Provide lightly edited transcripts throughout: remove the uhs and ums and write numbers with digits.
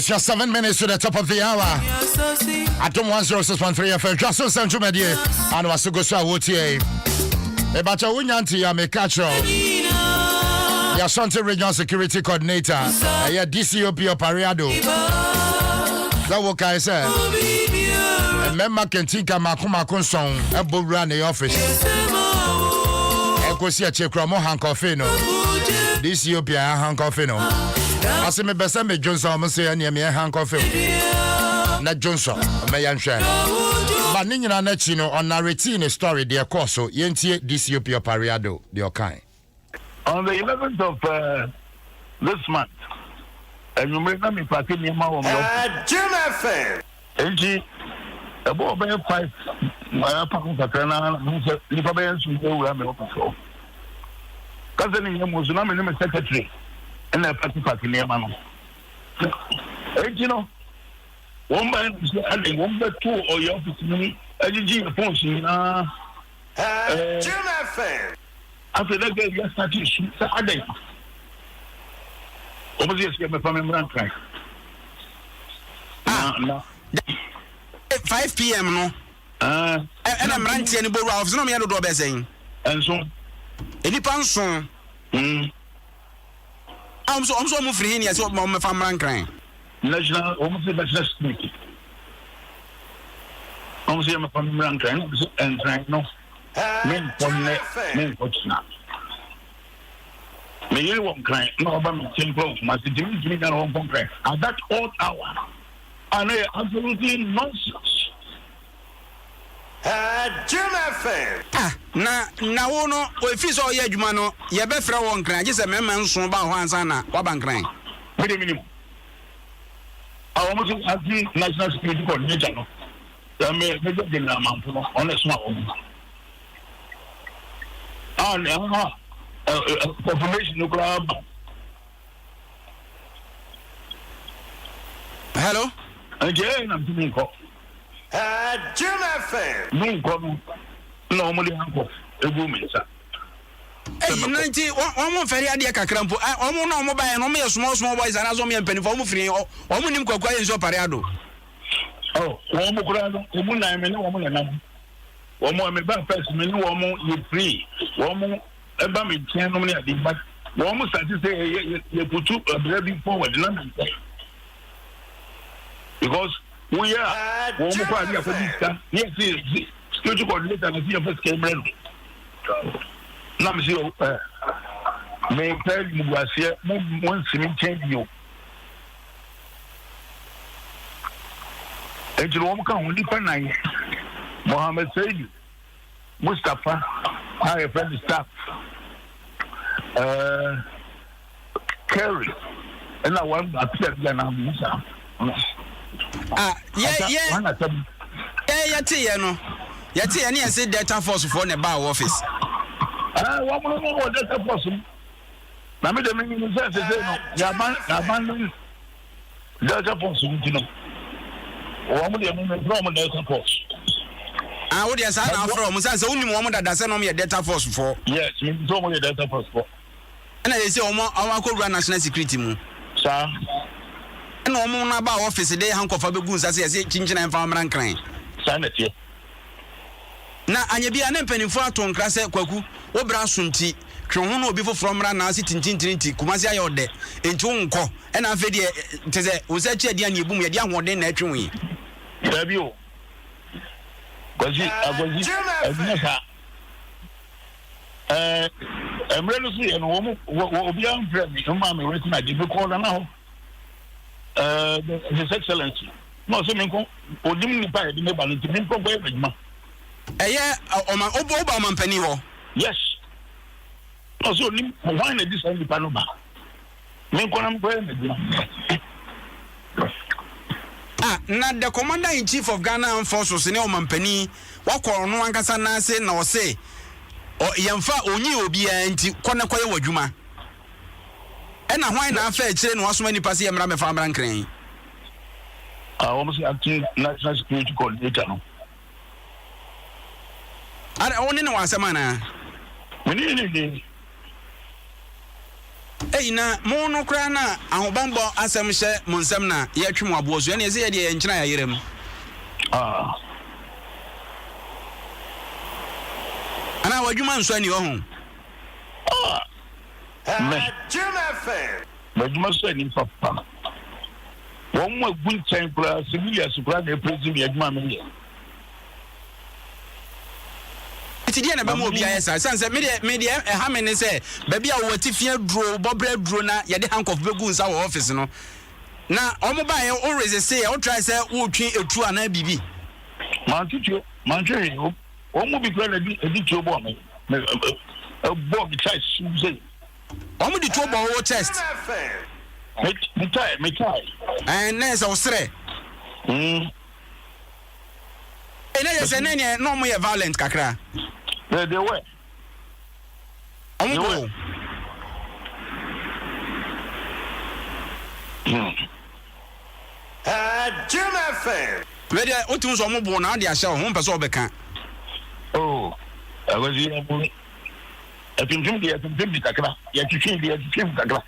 It's just 7 minutes to the top of the hour. Adom 106.3 FM. Dwaso Nsem Jumedie. And Wasugo so wotie. Ebacha Wunyanti ya mekacho. Ya Ashanti Regional Security Coordinator. Ya DCOP Opariado. That what I say. Member Kentika Makuma Konsong. Ebo run the office. Eko si achekra mo hankofino. DCOP ya hankofino. Ase me besa me Johnson mo se ya me hankofino. Na Johnson me yan hwe. Ba ni nyina na chi no on narrating a story the course so yentie DCOP Opariado the okai. On the 11th of this month, and you may not be parking in my home. Jim FM. And about 5 my parking Katana, if I am to go around the office. Cousin in your secretary, and I party near Mano. And you know, one man is adding 1 by 2 or your office, and you give a phone. Jim FM. After that, you start to shoot Saturday. Almost get my family rank. 5 p.m. no. And I'm ranting any board of no me do be saying. And so any panson. I'm so free here so my family rank. National almost the best speaking. Almost my family rank and trying no. Men coach now. Me you won't cry. No, but me change clothes. My situation me that won't cry. At that odd hour, and absolutely nonsense. Jim FM. Na wono we fi so ye adwuma no ye be fra won kran je se memma nso ba ho ansa na wa ban kran. Minimum. I almost agree national security coordinator no. Me the man no honest one. Confirmation no grab. Hello? Again, I'm doing call. Jim FM. No come. Normally uncle. A woman, sir. Hey, 90 one more ferry adia kakrampo. Omo na omo ba no me small boys and aso me mpani for omo free omo nim kwakwa yenso pareado. Oh, omo kura no, omo na me no omo na nam. Omo me ba first me no omo you free. Omo eba me chen no me adi but omo start say you put a baby forward na me say. Because we are omo kwa dia for this time. Yes, security coordinator na see first camera. Na me see me tell you guys mo simi change you. Ejiro omo kan woni pa nan Mohammed Said Mustafa our friend staff Kerry and I want to appear again now Musa Yati any say data force for the bar office. One more data force. Na me de me ni say no ya ban data force you know. One more de from data force. What you say now from say unim wo mo dada say no me data force for. Yes, me so mo data force for. And I say omo ko national security mu. Sir. And omo na ba office dey hankofa be gun say chinchina enfa mran kran. Sanity. Na anya bia na mpanimfo aton kra se kwaku wo bra sonti twe ho na obi foforo mra na ase tintintinti kumase aye ode enti wo nko e na afa de te se wo se chia dia na ebum ye dia hoden na atwe wi dabi o kwaji abonji emre no so ye no wo obi an frɛ me no ma me wetin na di be call na ho his excellency no so me nko odim ni pa e di me ba no ti me nko go e baduma Oma oba mampani ho. Yes. Also ni why na this any panoba. Me ko na mpo na the commander in chief of Ghana Armed Forces ne omampani wakoro no ankasa na ase na o se yemfa onyi obi anti kone koye wadwuma. E na hwan na afa kire no wasoma nipa se yemra mefa amra nkran. Almost acting national security coordinator no. Are only no asema na. Mini na mo no kra na ahobambo asem hye mo nsem na ye twem abo so ene ye de nkyina ya yerem ana wadwuma nso ani ohun Adom FM. Wadwuma so ani papa won mo agun chen kura civilians kura na president wadwuma me ye ti die na be mo obi ayesa sanse me de ha me ne se ba bia wo tifia duro bobre duro na ye de handcuff begu nsa wo office no na omo ba ye o resist ye o try say wo twi etu ana bibi man twe o mo bi kura na di tio bo me bo bi try say omo di tio bo wo chest me try and nese o sre ene ye se ne no mo ye violent kakra they were omo Adom FM. we de o tun so omo bo na de ahye ho mpese obeka oh I was here atuntum di kakra ya twitwin kakra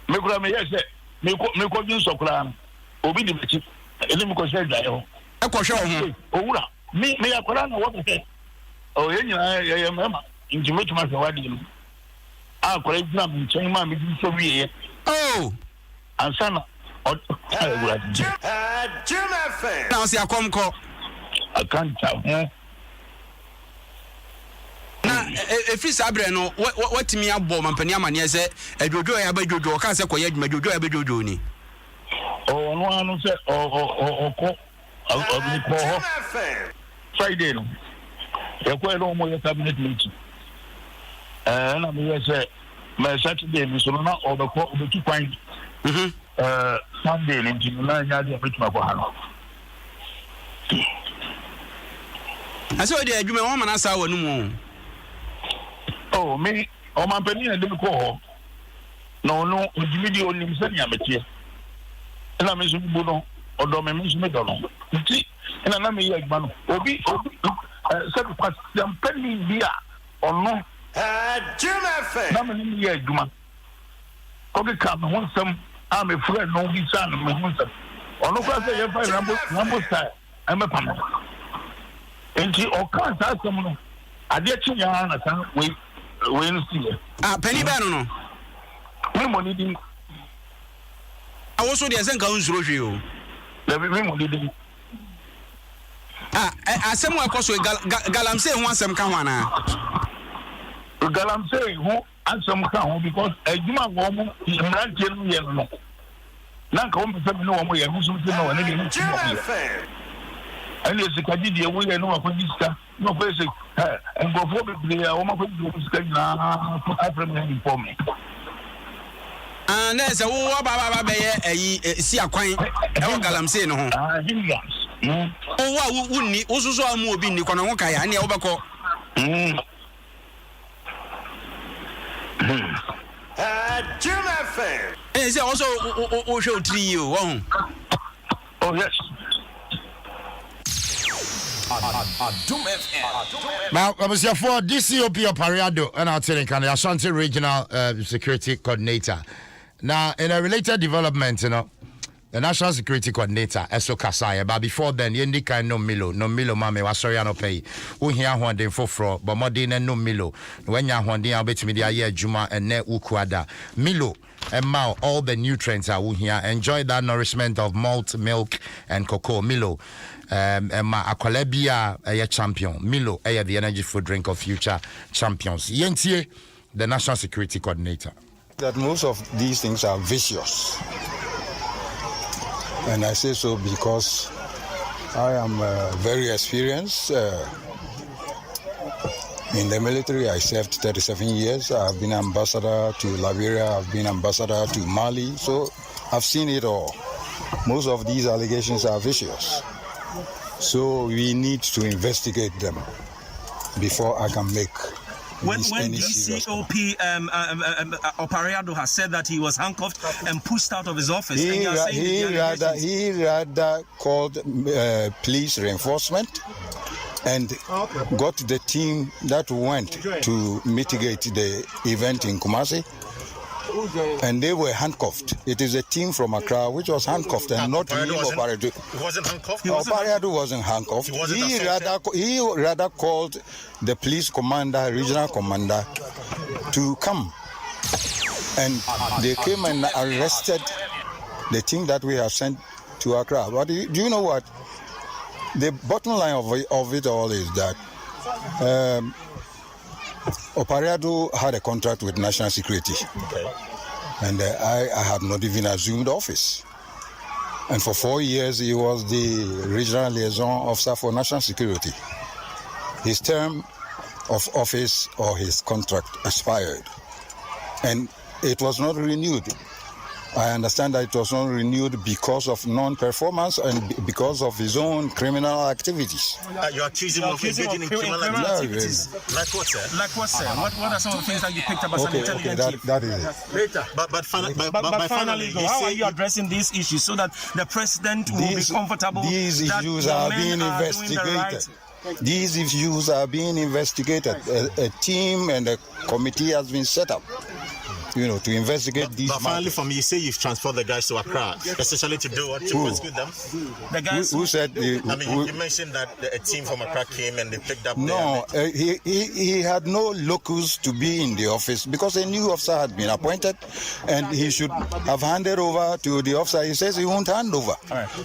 me kura me yese me ko bin sokura obi di mechi ele me ko se dai ho e ko hwe ho owura me yakora na wo be o yenyina ye mama intimate ma se wadi no akora exam nchen ma me di so wiye oh ansana Adom FM. na o se akomko akanta na efiri sabre no watimi abo mampani amane se adwodwo ya ba dwodwo ka se koye adwuma dwodwo ya ba dwodwo ni o no anu se o ko Adom FM. Friday no ya ko elo mo ya cabinet meeting na me say my Saturday mi so na obeko obetu kwan Sunday ni na nya de betuma ko ha no ase o de adwuma won mana sa wanu mu oh me o man pani na de ko ho no ojimidi onim se nya metie na me so bu no odo me so me do no nti na me ye agba no obi se ko kwasam pani bia ono Adom FM. na me ni ye adwuma ko ke ka me honsam a me friend no bi san me honsam ono kwa se ye fa rambo style am pa no nti o kan sa asem no ade chi ya na san we no see penny ba no me money din awoso de senka unsuro hwe o le me money din asem wa koso galamse ho asem ka ho ana galamse ho asem ka ho because adwuma wo mo mrantie no ye no na nka wo mpese me no wo mo ye no so se no ne ni Adom FM. ani ezikaji die wo ye no akodi sika no ko ese ngofo bebre ya wo ma ko di sika na afrem na inform me na se wo ba be ye si akwan e wo galamse no ho hindrance o wa wunni ususo amu obi ni kono ho kai ane wo beko Adom FM. say also o show 3 you wo oh yes Adom FM. Now, for DCOP Opariado and our telling Ashanti Regional Security Coordinator. Now, in a related development, the National Security Coordinator, Eso Kasaya, but before then, Yendi kind no Milo, mame, was sorry, no pay. We hear one day for but more than no Milo. When you want the Albert Media, Juma and Ne Ukwada. Milo and Mao, all the nutrients are here. Enjoy that nourishment of malt, milk, and cocoa. Milo. Ma Akolebia a champion. Milo the energy food drink of future champions. Yentie, the National Security Coordinator. That most of these things are vicious. And I say so because I am very experienced. In the military, I served 37 years. I've been ambassador to Liberia. I've been ambassador to Mali. So I've seen it all. Most of these allegations are vicious. So we need to investigate them before I can make. When DCOP Opariado has said that he was handcuffed and pushed out of his office, he rather called police reinforcement and got the team that went to mitigate the event in Kumasi. and they were handcuffed. It is a team from Accra which was handcuffed and not him. He wasn't handcuffed. Opariado wasn't handcuffed. He rather called the police commander, regional commander, to come, and they came and arrested the team that we have sent to Accra. But do you know what? The bottom line of it all is that Opariado had a contract with National Security. Okay. And I had not even assumed office. And for 4 years, he was the regional liaison officer for national security. His term of office or his contract expired. And it was not renewed. I understand that it was not renewed because of non-performance and because of his own criminal activities. You're accusing him of engaging in criminal activities. Like what, sir? Like what, sir? What are some of the things that you picked up as an intelligent chief? That is it. Later. But finally, how are you addressing these issues so that the president will be comfortable? These issues are being investigated. These issues are being investigated. A team and a committee has been set up, to investigate these. But finally, from you say you've transferred the guys to Accra, essentially to do what? To prosecute them? The guys who said? You mentioned that a team from Accra came and they picked up. No, he had no locus to be in the office because a new officer had been appointed, and he should have handed over to the officer. He says he won't hand over,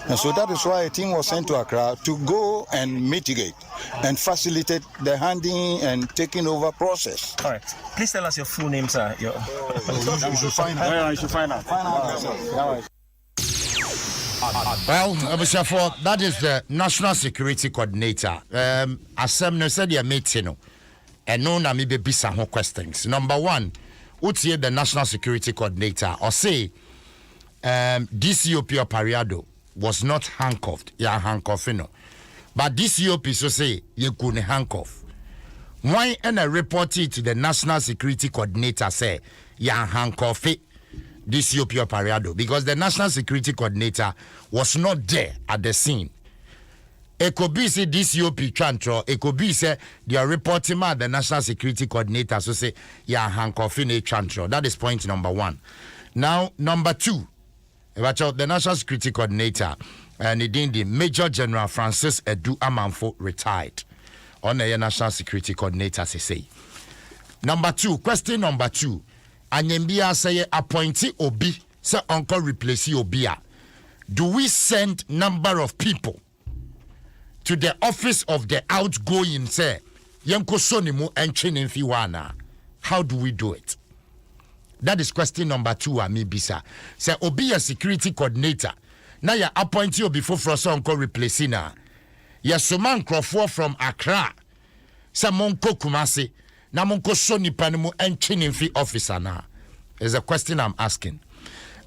and so that is why a team was sent to Accra to go and mitigate and facilitate the handing and taking over process. All right. Please tell us your full name, sir. You should find out. Yeah, you should find out. Well, that is the National Security Coordinator. Asem no said your meeting, and no na me be bisa ho questions. Number one, what's here the National Security Coordinator or say DCOP Opariado was not handcuffed. Yeah, handcuffing. But DCOP so say you couldn't handcuff. Why and a report it to the National Security Coordinator say ya handcuff DCOP Opariado because the National Security Coordinator was not there at the scene. It could be say DCOP Chantro, it could be say they are reporting at the National Security Coordinator so say ya handcuffing a Chantro. That is point number one. Now number two, watch out the National Security Coordinator and the Major General Francis Edu Amanfo retired on the National Security Coordinator say. Number two, question number two. Anyembia say appointee Obi say uncle replace Obia. Do we send number of people to the office of the outgoing say Yenko Sonimu and Chinenfiwana? How do we do it? That is question number two, Amibisa. Say Obi a security coordinator. Now you appointee Obi for uncle replacing na. Yesuman Crawford from Accra. Say Monko Kumasi. Na monko Soni Panimu and Chinenfi officer na. Is a question I'm asking.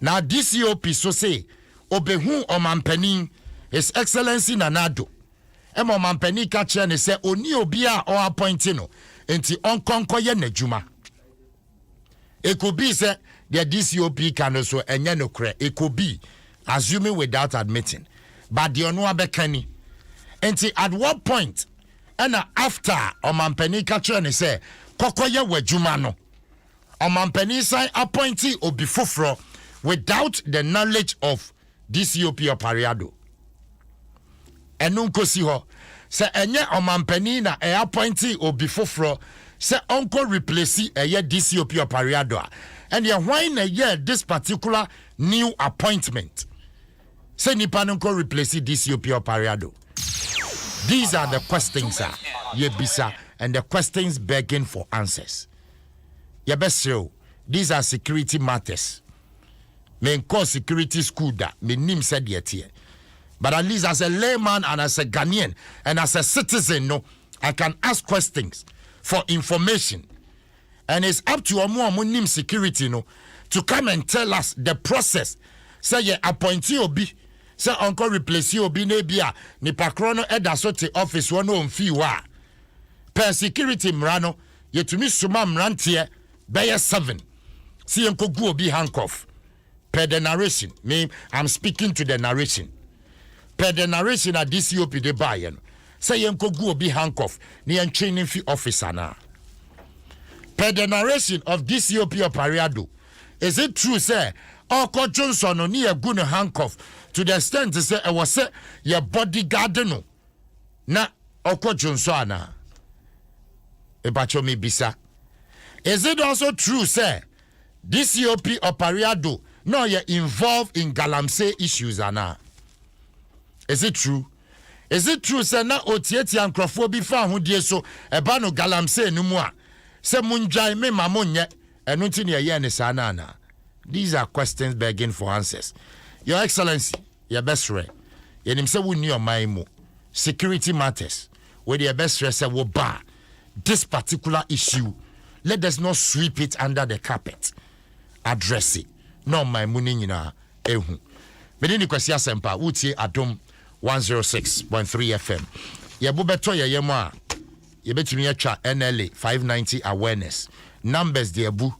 Now DCOP so say Obehu Omampeni His Excellency Nanado. Emo Omampeni kache ne say oni obia or appointing no. Enti onkonko ye nejuma. It could be say the DCOP can also enye no kre. It could be assuming without admitting. But the onwa bekani. Enti at what point and after Omampeni kache ne say kokoye wejuma no. Omampeni sign appointee obi foforo without the knowledge of DCOP Opariado. Enunko si ho se enye Omampeni na appointee obi foforo se onko replace DCOP Opariado and ye why na ye this particular new appointment se nipa nko replace DCOP Opariado. These are the questions ye bisa and the questions begging for answers. Yabesio, these are security matters. Men call security school that me nim said yet here. But at least as a layman and as a Ghanaian and as a citizen, no, I can ask questions for information. And it's up to Omo nim security, no, to come and tell us the process. Say ye appointee obi, say uncle replace obi nebia, ni pakrono edasote office one on fee wa. Per security mrano, ye to me suma mrantie. Beyer 7. See Uncle go be handcuff. Per the narration. Me, I'm speaking to the narration. Per the narration at DCOP de Bayan. Say Uncle go be handcuff. Ni and training fee officer na. Per the narration of DCOP Opariado. is it true say Oko Johnson no near good handcuff to the extent to say I was say your bodyguard no na Oko Johnson na ebacho me bisa. Is it also true say this COP Opariado no you involved in Galamsey issues ana? Is it true? Is it true say na otieti ankrofo bi fa hodie so eba no Galamsey no mu a se munjai me mamonye enu nti ne ye ne sana na? These are questions begging for answers. Your Excellency, your best friend, yenim se woni your mind mu security matters where your best friend say wo ba this particular issue, let us not sweep it under the carpet. Address it. No my money nyina ehu. Medini kwasi asempa utie Adom 106.3 FM. Ye bo beto ye yemo a ye betimi atwa NLA 590 awareness. Numbers de ebu.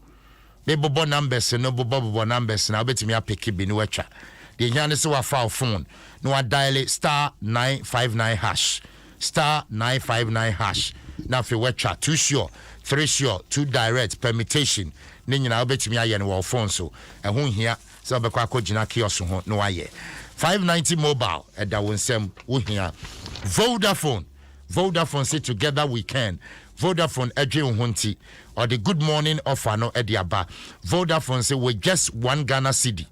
Me bobo numbers no bobo numbers na betimi apeki bi no atwa. De nyane se wa file phone no wa dial star 959 hash. Star 959 hash. Now if you watch 2 sure, 3 sure, 2 direct permutation. Then you know betimi aye no phone so. And who here so be kwa kojina kiosk ho no aye. 590 mobile at Dwaso Nsem who here. Vodafone say together we can. Vodafone edge hunti or the good morning offer no ediaba. Vodafone say we just 1 Ghana cedi.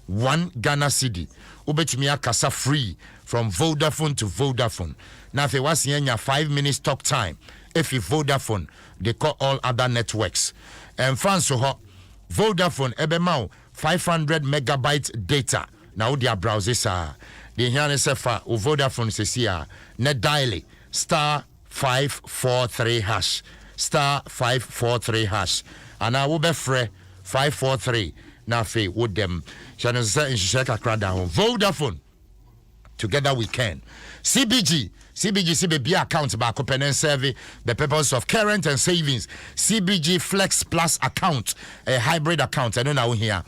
1 Ghana cedi. Ubetimi akasa free from Vodafone to Vodafone. Now if you was here 5 minutes talk time, if you Vodafone, they call all other networks. And fans so hot, Vodafone ebemau 500 megabyte data. Now their browsers are the here say fa Vodafone says here net dial star 543 hash star 543 hash and I will be free 543 now fe with them. Channel say in shaka down Vodafone. Together we can. CBG CBB account back open and serve the purpose of current and savings. CBG Flex Plus account, a hybrid account. I don't know here.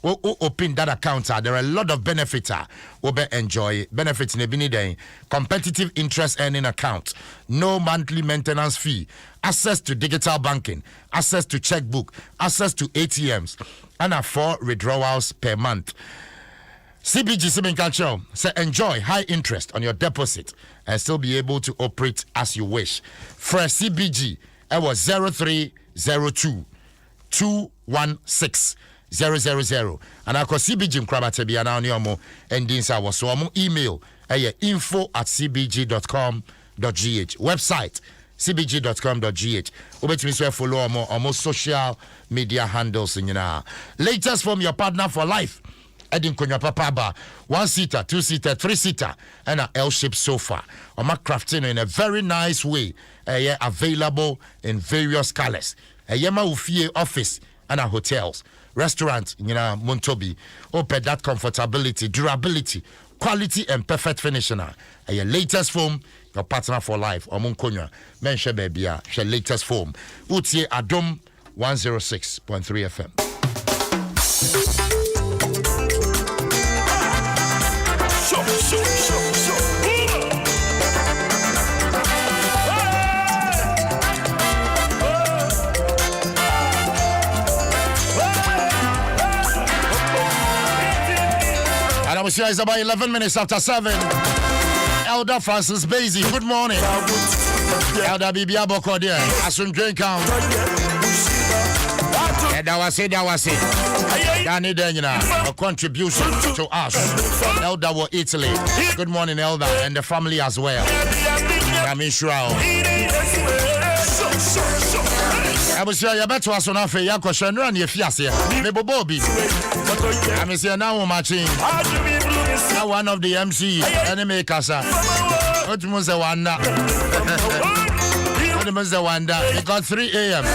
Open that account. There are a lot of benefits. Enjoy benefits in the day. Competitive interest earning account. No monthly maintenance fee. Access to digital banking. Access to checkbook. Access to ATMs. And 4 withdrawals per month. CBG Culture say enjoy high interest on your deposit and still be able to operate as you wish. For CBG, it was 0302 216 000. And I call CBG Mkrabate be an oniomo ending sa was so email info@cbg.com.gh website cbg.com.gh. Obetimi so follow almost social media handles in latest from your partner for life. Edin Konya Papa Ba, 1-seater, 2-seater, 3-seater, and an L-shaped sofa. Oma crafting in a very nice way. Available in various colors. Yema Ufie office and hotels, restaurants, Montobi. Open that comfortability, durability, quality, and perfect finishing. Your latest foam, your partner for life. Omun Konya, mention baby, your latest foam. Utie Adom 106.3 FM. And I was here, it's about 11 minutes after 7. Elder Francis Basie, good morning. Elder Bibi Aboko there, Asun Drink Count. That was it. Danny Daniela, a contribution to us. Elder Wo Italy. Good morning, Elder, and the family as well. Yamishrao. I was here, you better was on a fair question, run your fiasia. Maybe Bobby. I miss you now, matching. Now one of the MC, enemy Casa. What was the one? What was the one that? It got 3 a.m.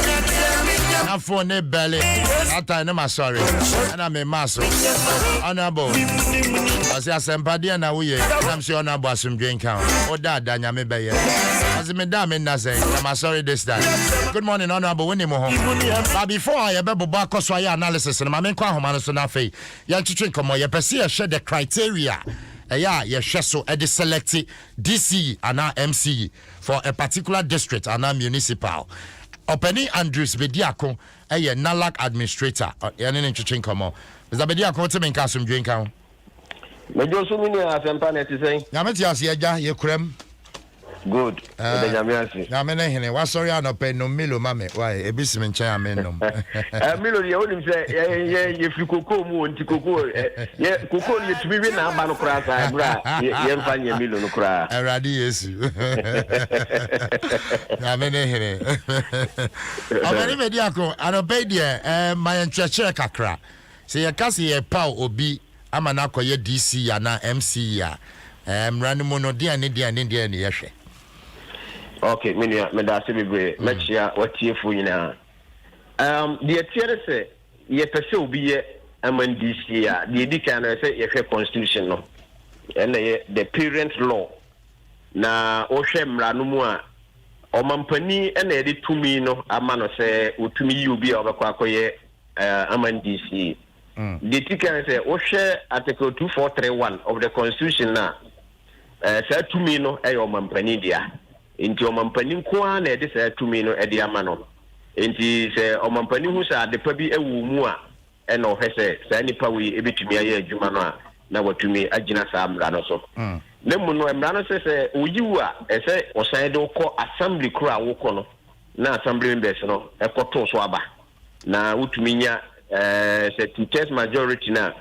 I'm for ne belly. That time I'm sorry. And I'm a master. Honorable. I say somebody and I'm sure honorable some drink count. Oh that Danya me be. As me damn in that say. I'm sorry this time. Good morning, honorable Winnie Moho. But before I be back so I analysis and my main kwa homa so na fe. Ya chichen komo ye pese share the criteria. You so at select DC and MC for a particular district and municipal. Openi Andrews Bediako eye Nalak administrator ene ne twetwe nkomo Mr. Bediako te menka asum dwen kan Mejo so mini asempa na ti sen ya meti ase agya ye kurem good de nyamiase na me ne hene wa sorry anope no milo mame why ebisi me nchen amenom milo ye onim se ye fi koko mu onti koko ye koko ye tumi wi na aba no kra sa bra ye mfa nye milo no kra Eradi Yesu na me ne hene Openi Bediako anope die my nchechere kakra se ye kasi ye pa obi ama na akoye DC ya na MC ya mranimu no dia ne yehwe okay me da se bebre mechia watiefu nyina the tiere se ye pese obi ye MNDC ya the dika na se ye constitution no and the parent law na ohwe mranimu a omampani na ye tumi no ama no se otumi yi obi a obekwa akoye MNDC the dika say ohwe article 2431 of the constitution na sa tumi no e omampani dia enti omampani nko na e de sa tumi no e de ama no enti se omampani hu sa de pa bi ewu mu a e na ohwe sa nipa wi e betumi aye adwuma no a na watumi agina sa amra no so ne mu no amra no se oyiwu a e se osan de ko assembly kura wo ko no na assembly members no e ko to so aba na utumi nya se two-thirds majority na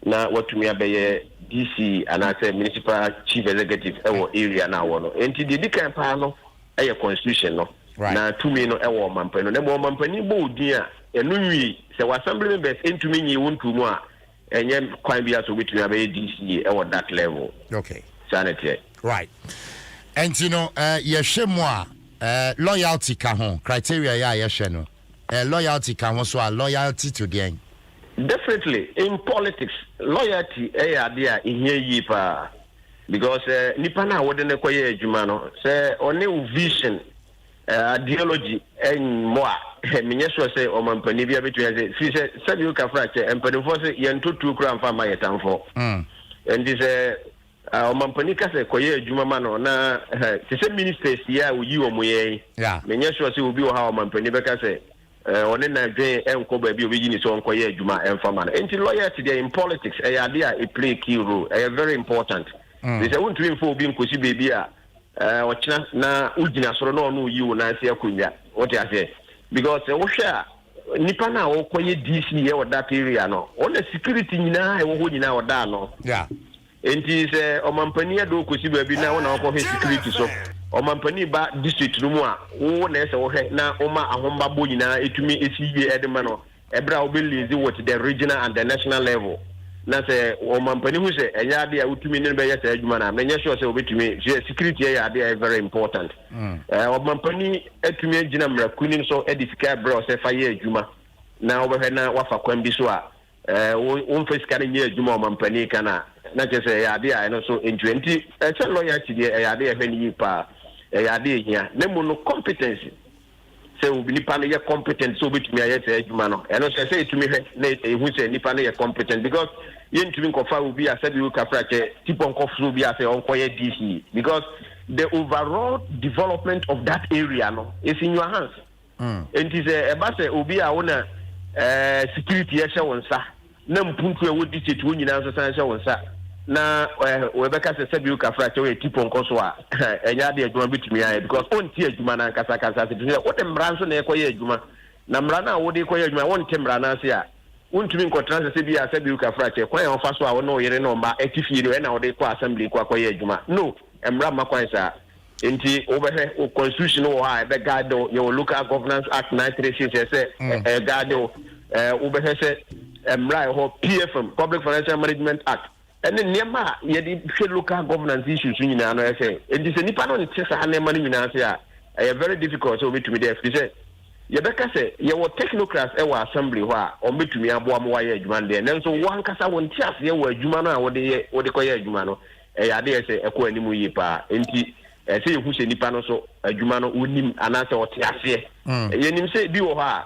watumi abeye DC and I say municipal chief executive ewo area na wo no enti de dikan pa no eye constitution no na tumi no ewo mampani no ne mo mampani bo odin a enu wi se assembly members entumi nyi wontu mu a enye kwan bia so betumi abeye DC ewo that level okay sanity right and you know ye hwemu a loyalty ka ho criteria ya ye hwe no loyalty ka ho so a loyalty to the end. Definitely in politics loyalty there here yi pa because nipa na wode ne koye adwuma no say one vision ideology en moa menye so say o mampani bia betu say say you ka fra che empani for say ye ntotu kura mfa ma yetamfo and this o mampani ka say koye adwuma ma no na say ministers ya uyi o moye menye so say obi o ha o mampani be ka say one na dwen enko ba bi obi ni so onko ye adwuma enfama no enti loyalty there in politics it play key role very important they say won't win for obi nkosi baby a ochina na ugina soro na onu yiwo na ase akonya what you say because wo hwe nipa na wo koye DC ye wo that area no on security nyina e wo ho nyina wo da no enti say omampani ado kosi baby na wo na wo security so omampani ba district no mu a wo na ese wo hwe na oma ahomba bo nyina etumi esiye edema no ebra obelizi what the regional and the national level na se omampani hu se enya de a utumi ne be yesa adwuma na menye sure se obetumi security ya de very important omampani etumi agina mrakuni so edifika bra se fa ye adwuma na obehwe na wafa kwam bi so a wo mfesika ne ye adwuma omampani kana na je se ya de a no so in 20 che loyalty de ya de hwe ni pa ya de hia ne mu no competence se obi nipa no ye competent so betumi aye se adwuma no eno se etumi hwe na ehu se nipa no ye competent because ye ntumi nkofa obi a said you ka frache tipo nkofso obi a se onko ye DC because the overall development of that area no is in your hands and is e ba se obi a wona security ye hye wonsa na mpuntu e wodi chetu nyina so san hye wonsa na webeka se said you ka frache we tipo nkoso a enya de adwuma betumi aye because on tie adwuma na kasa se tuni wo de mra so na ekoye adwuma na mra na wo de koye adwuma won te mra na se a untumi nkotrans se bia se bi ka frache kwan on fa so a wo no yere no ma etifie na wo de ko assembly ko akoye adwuma no emra ma kwan sa enti obehe o constitution wo ha be guide your local governance act 936 say guide obehe se emra ho PFM public financial management act and niema ye di local governance issues nyina no say enti se nipa no nte sa na ma nyina say a very difficult so betumi dey say ye beka say ye wo technocrats e wo assembly ho a o betumi abo am wa ye adwuma de nanso wan kasa won ti ase ye wo adwuma no a wo de ko ye adwuma no ya de say e ko animu yi pa enti say ye hu se nipa no so adwuma no onim anase o ti ase ye nim say bi wo ho a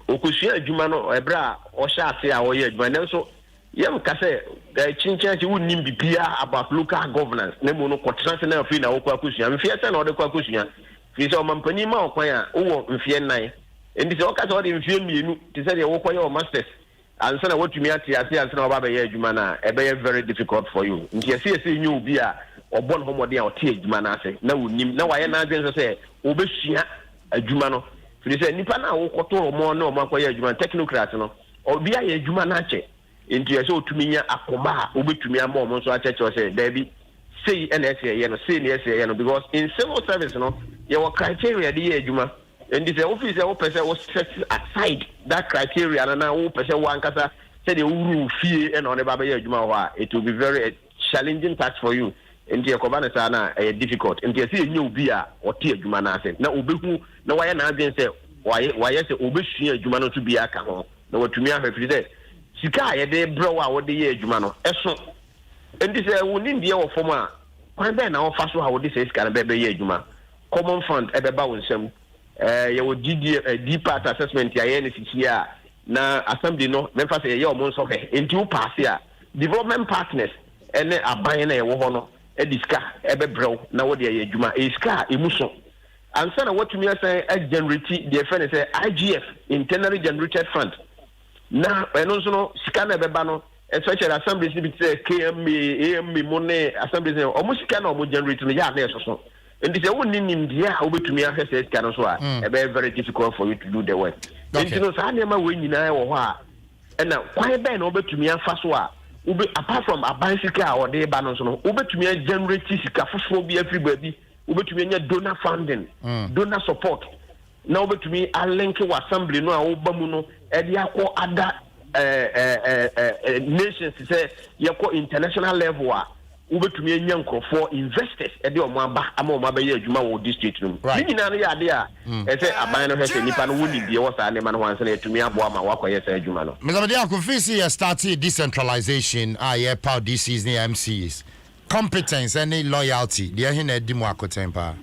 okosua adwuma no ebra o sha ase a wo ye adwuma nanso yem kase chinchanchi wonim bibia about local governance na mu no kotrans na afi na wo kwa kusua mfia se na o de kwa kusua fi so mampani ma okwan a wo mfie nnan endi se okasa wo de mfie mienu ti se de wo kwanye o masters ansa na wotumi ate ase ansa na oba be ye adwuma na e be very difficult for you nti ese nyu obi a obon homode a ote adwuma na ase na wonim na waye na adwen se obesua adwuma no fi se nipa na wo koto mo na o makwaye adwuma technocrat no obi a ye adwuma na ache nti ese otumi nya akoma a obetumi ama o nso acheche se da bi say NSA no say NSA no because in civil service no your criteria dey adwuma and this office o person was set aside that criteria and now o person wan kasa say the uru fie and on the baba adwuma ho it will be very challenging task for you and the ekobana sa na difficult and the say nyu bi a o te adwuma na ase na obehu na why na adwen say why say obesua adwuma no to bi aka ho na watumi ahwefiri say sika ye de bro a wo de ye adwuma no eso and this woni ndie wo fom a kwan be na wo fa so ha wo de say sika na be ye adwuma common fund ebeba wo nsem ye wo deep part assessment ya ye ne sikia na assembly no memfa say ye o mo nso he enti wo pass ya development partners ene aban na ye wo ho no ediska ebebrew na wo de ye adwuma iska emuso ansa na watumi say generate the friend say IGF internally generated fund na eno nso no sika na ebeba no especially assemblies bi say KMA AM money assemblies o mo sika na o mo generate no ya na eso and this one in dia obetumi ahese sika no so a e be very difficult for you to do the work and no sa na ma we nyina wo ho a na kwan be na obetumi afa so a apart from aban sika a ode ba no so no obetumi generate sika foforo bi afri ba bi obetumi nya donor funding donor support na obetumi a link wa assembly no a wo ba mu no e dia ko ada nations say yako international level a ubetumi enya nkrofo investors e de omo aba ama omo aba ye adwuma wo district room nyina no ya de a e say aban no hwese nipa no woni die wo sa ne ma no wanse na etumi abo ama wakoye sa adwuma no mezabedi akofisi ya started decentralization ye power DCs ni MCs competence and loyalty de he na di mu akotempa.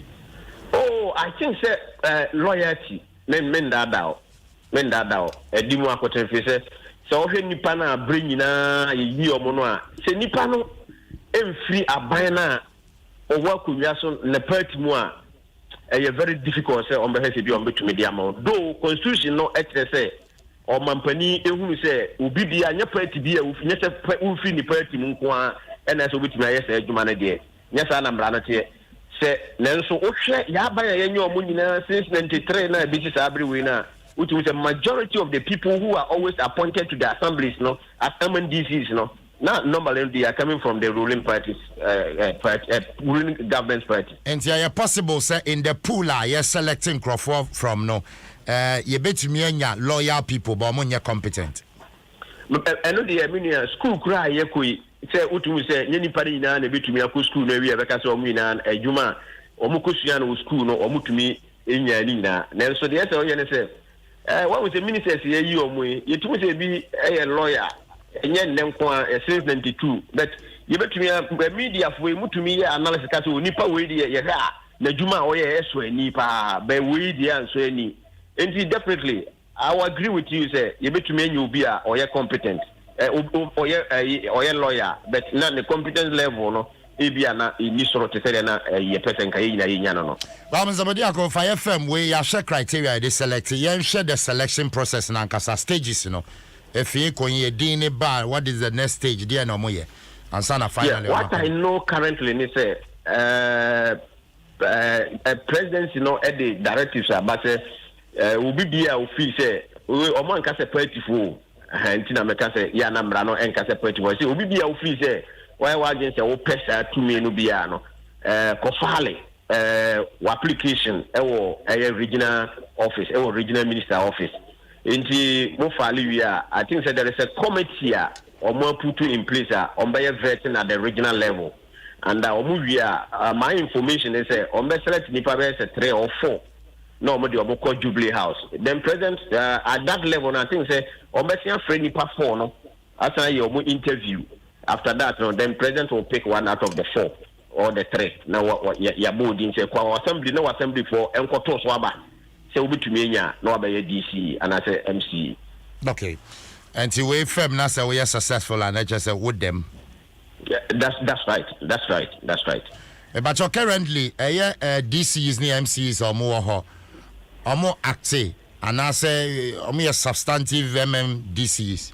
Oh, I think say loyalty men dada edi mu akotempa say so hwe nipa na abre nyina yi omo no a se nipa no emfiri aban na owa kunwa so na party mu a very difficult say on be hese bi on betumi di ama do constitution no etre say o mampani ehunu say obi bi anya party bi a ufi se ufi ni party mu nko a na so betumi ayese adwuma na de nya sa na mra na te se nanso o hwe ya aban ya nya omo nyina since 93 na bi sa abre we na which is a majority of the people who are always appointed to the assemblies, no, as MNDCs, no. Now, normally they are coming from the ruling parties, ruling government party. And yeah, possible, sir, in the pool, you're selecting Crawford from no, you bet me loyal people, but more competent. I know the school cry, you could say, Utu say, Yenny Parina, and a bit to me, a school, maybe a vacation, a Juma, or Mukusian school, no, or Mutumi in Yanina. So the answer, say, what was the minister say you or me? You told me to be a lawyer, and yet them since 92. But you bet me a media for to me analysis to Nipa Wadi, Najuma or Eswe Nipa, by Wadi and so any. And definitely, I will agree with you, say, you bet me you be or you're competent, or you're lawyer, but not the competence level, no. Ebiana in this sort of a person no. Ramazabadiako for FM we ya share criteria they select you share the selection process na nkasa stages you know. If you konye dini bar what is the next stage there no moye. Ansana finally. What I know currently ni say president you know the directives about say obi bia ofi say omo nkasa party fo ntina meka say ya na mra no nkasa party fo say obi bia ofi say why wagen say wo pesa to me no bia no kofale application regional office regional minister office nti mo file wi I think say there is a committee or more put in place on by vetting at the regional level and my information is on be select nipa be 3 or 4 no mo de oboko Jubilee House then president at that level I think say on be see friend nipa 4 no after your interview. After that, no, then president will pick one out of the 4 or the 3. Now, what ya board in say, assembly, no assembly for Enkoto Swaba. Say, we to me, no, by a DC, and I say MC. Okay. And to wait for NASA, we are successful, and I just said, with them. Yeah, that's right. But currently DCs ni MCs or more active and I say a substantive DCs.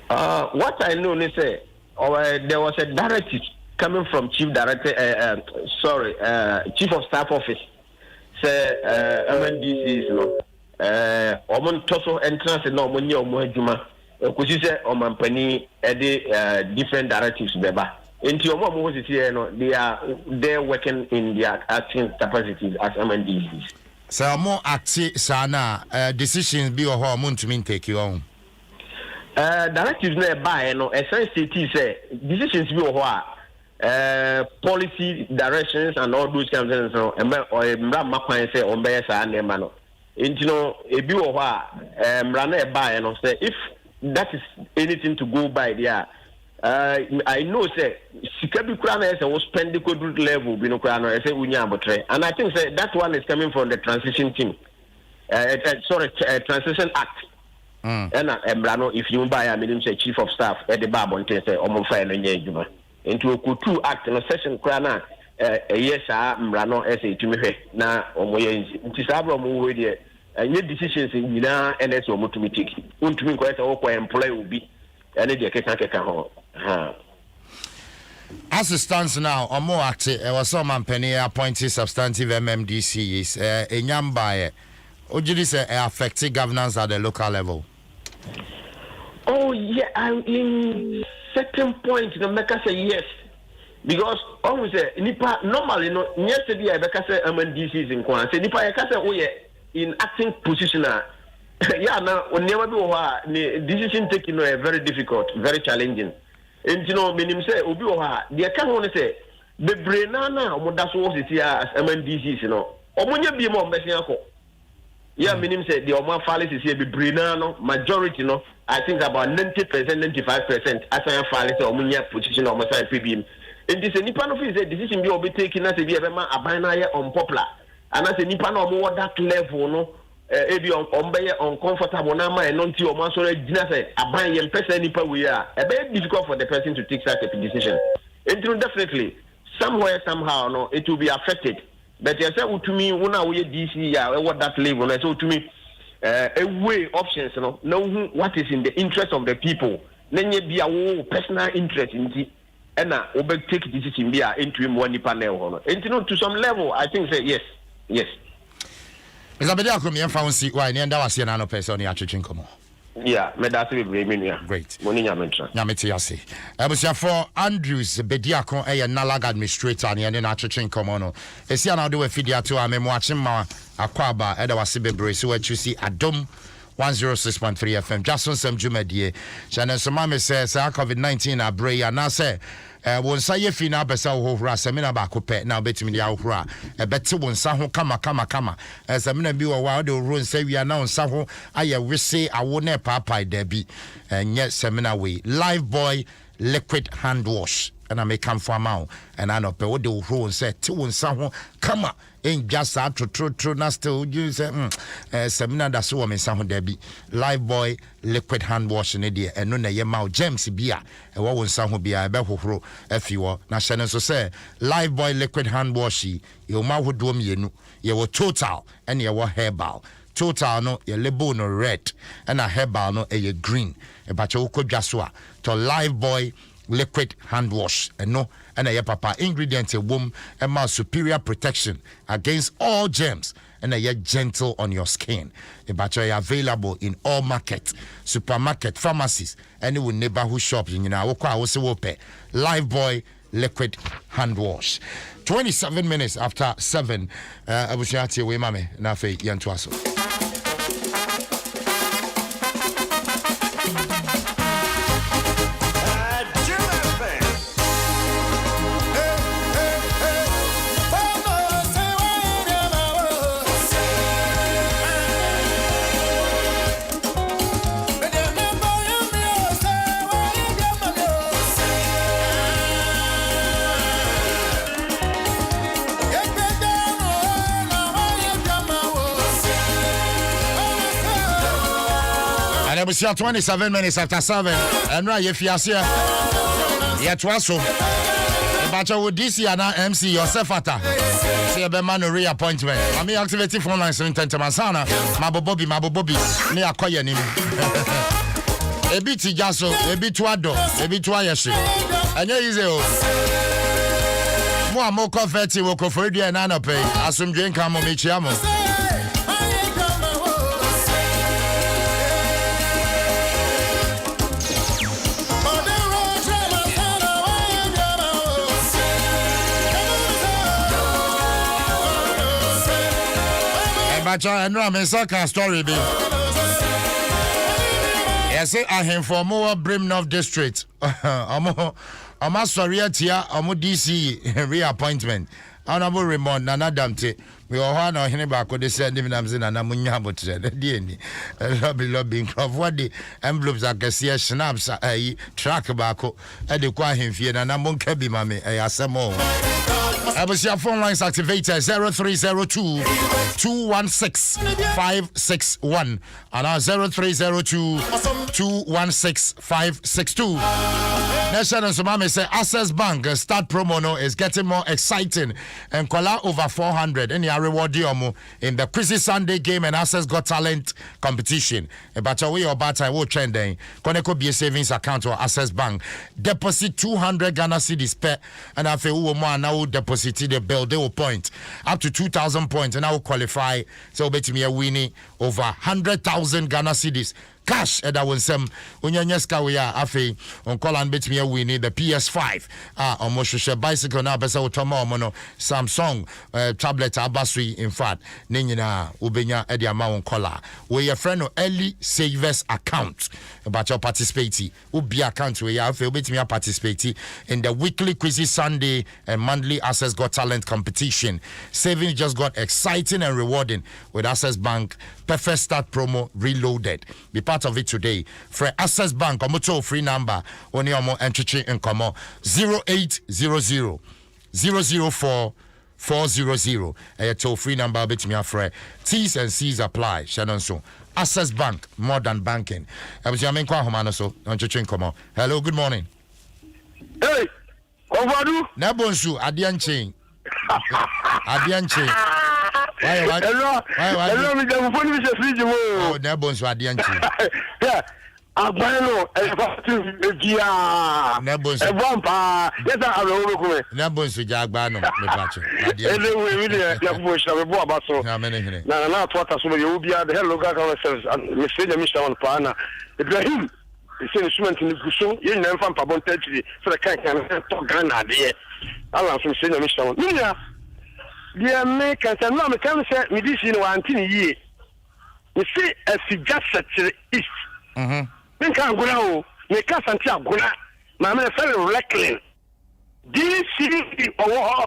What I know is there was a directive coming from Chief of Staff Office. Say MNDCs omon toso entrance no money omo adwuma kusi say omampani different directives beba enti omo mo sisi no they working in their acting capacities as MNDCs. So more active sana decisions be or how ntumi take you on. Directives na buy no essentially say decisions be or policy directions and all those kinds of things no mra makwan say on be sa na ma no. You know, if you are by and say if that is anything to go by there, I know say Sikabi Krana was spend the code level, you know, Krana, I say Unyabotre, and I think say that one is coming from the transition team. Transition Act. And Brano, if you buy, I mean, say Chief of Staff at the Babon, say Omofa and Yajuma into a Kutu Act in a session Krana. Yes, Mrano essay to me na omoye ntisabro mo we de any decisions nyina NS o motomatic untumi ko esa wo ko employ obi ene de keka ho as it stands now omo active was some company appointed substantive MMDCs enyamba ojiri say affect governance at the local level. Oh yeah, in certain point no make say yes. Because always say nipa normally no yesterday I be say MNDCs in Kwan say nipa I say we in acting position yeah na onema bi wo ha decision taking no very difficult, very challenging. And you know menim say obi wo ha de ka ho ne say be brena na omoda so wo sisi as MNDCs no omonya bi mo mbesi akọ yeah menim say the omo file sisi be brena no majority no I think about 90% 95% asan file say omonya position omo say PBM. And this nipa no feel say decision be obi taking as be ema abana ye unpopular and as nipa no mo that level no e be be uncomfortable na ma no nti o ma so regina say aban ye person nipa we a be difficult for the person to take such a decision. And definitely somewhere somehow no it will be affected, but you say utumi una we DC ya what that level no so utumi a way options no know what is in the interest of the people nenye bia wo personal interest in and we take decision be into him one panel. And you know, to some level, I think say yes. Is a bedia come found see why and that was an person ya chichin come. Yeah, me that's great. Money nyamentra. Nyameti yase. Ebusia for Andrews bedia kon e nalag administrator and na chichin come no. Esi na do we fidia to amemo achima akwaba e da wase bebre so what you see Adom 106.3 FM. Dwaso Nsem Jumedie. Channel Somame says COVID-19 abre and I say won say fi na besa wo hura semina ba ko pe na betimi dia hura e beti won sa ho kama semina bi wo wa de ro nsa wi na won sa ho aye wese awo na papa da bi nye semina we live boy liquid hand wash and I make come for amount and I know pe wo de ro nsa ti won sa ho kama in just true na still use semina da so me sa ho da bi live boy liquid hand wash ne de eno na ye ma James bia e wo won sa ho bia e be hohoro afiwo na hyene so say live boy liquid hand wash ye ma hodo mienu ye wo total and ye wo herbal total no ye label no red and a herbal no ye green e ba che wo kodwa so a to live boy liquid hand wash no and a papa ingredient a womb and more superior protection against all germs and a gentle on your skin. A battery available in all market, supermarket, pharmacies, any neighborhood shops. You know, Live Boy liquid hand wash. 27 minutes after 7. I was shouting away, Mammy. Nafe Dwaso. We see 27 minutes after 7 and right if you are here Dwaso Bacha with DC and MC yourself ata. See a man reappointment. I mean activate phone lines in Tentamasana. Mabo Bobby me acquire him. Ebi tijaso, ebi tuado, ebi tuayeshi. Anya easy o. Mo amo confetti wo kofredi na na pay. Asumdwe nka mo mechiamo. Bacha and Ram and story be. Yes, I am from more Brimnorth district. I'm sorry at here, I'm DC reappointment. Honorable Raymond, Nanadam T. We are one or Hennibal could send him and Namunya, but the lobbying of what the envelopes are Garcia snaps a track tobacco and the quiet him fear and I'm on Kebi Mammy, I some more. I was your phone lines activated 0302 216 561 and our 0302 216 562. Nation and Sumami say Access Bank start promo no is getting more exciting and kola over 400 and your reward in the Chrissy Sunday game and Access Got Talent competition. But away or bata will trending. Koneko be a savings account or Access Bank. Deposit 200 Ghana cedis per and after who now deposit the bill they will point up to 2,000 points and I will qualify. So bet me a winning over 100,000 Ghana cedis. Cash Adom Nsem Unyanyeska we are afi on call and bet me a winning the PS5 almost share bicycle now besa utama mono Samsung tablet abasui in fact ninyina ubenya edi ama on call we your friend early savers account about your participate ubi account we afi bet me participate in the weekly quiz Sunday and monthly Access Got Talent competition. Savings just got exciting and rewarding with Access Bank perfect start promo reloaded. Be part of it today. For Access Bank, omoto free number only omo entry in komo 0800 004 400. A toll free number bet me afre. T's and C's apply. Shannon so. Access Bank, more than banking. I was your main kwahomano so entry in komo. Hello, good morning. Hey, Ovadu. Nebonsu Adianche. Adianche. Why? Hello, me the phone is free to oh, Nebonsu Adianche. Yeah. Abano, Nebonsu. Yes, I will. Nebonsu Jagbano, me pacho. Anyway, really, the bush of a boy about so. Now, what as you will be at the hello, God, ourselves, and Mr. Mr. on Pana. Ibrahim. It's an instrument in the Gusu, you never found Pabon Tetri, so the can't talk Ghana, dear. I'll from Senior Mr. Nina. The Americans and Mamma can say, me this in 1 year. You see, as he just said to the east. Think I'm going to make us until Guna. Mamma fellow Reckling. DC or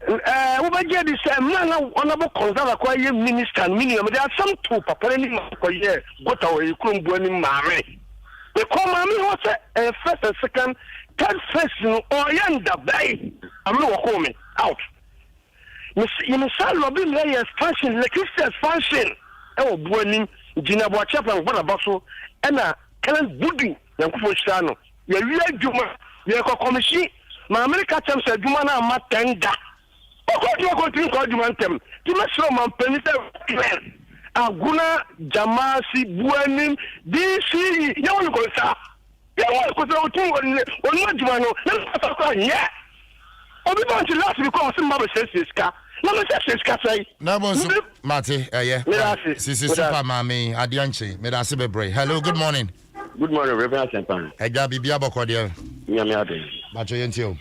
over here, this man, honorable conservative minister and minimum. There are some two paparini for year. What are you couldn't go any marry? The common was a first and second, third first, or yonder bay. I'm not coming out. You must have Robin Layers function, like Christian's function. Oh, Buenim, Gina Boachap and Bonabasso, and a Kellen Budding, Yankushano. You're real Juma, you're a commission. My American terms said, Jumana Matanga. What you are going to call you want them? You must show my penitentiary. Aguna, Jamasi, Buenim, DC, you want to go, sir. You want to go to one Jumano, let's talk yeah. Or we want to last because some mother says this car. No, says car say. No, Mate, yeah. Sisi Super Mami, Adianchi, Medasi Bebre. Hello, good morning. Good morning, Reverend Sempan. Ega Bibia Bokodia. Yamiade. Macho Yentio.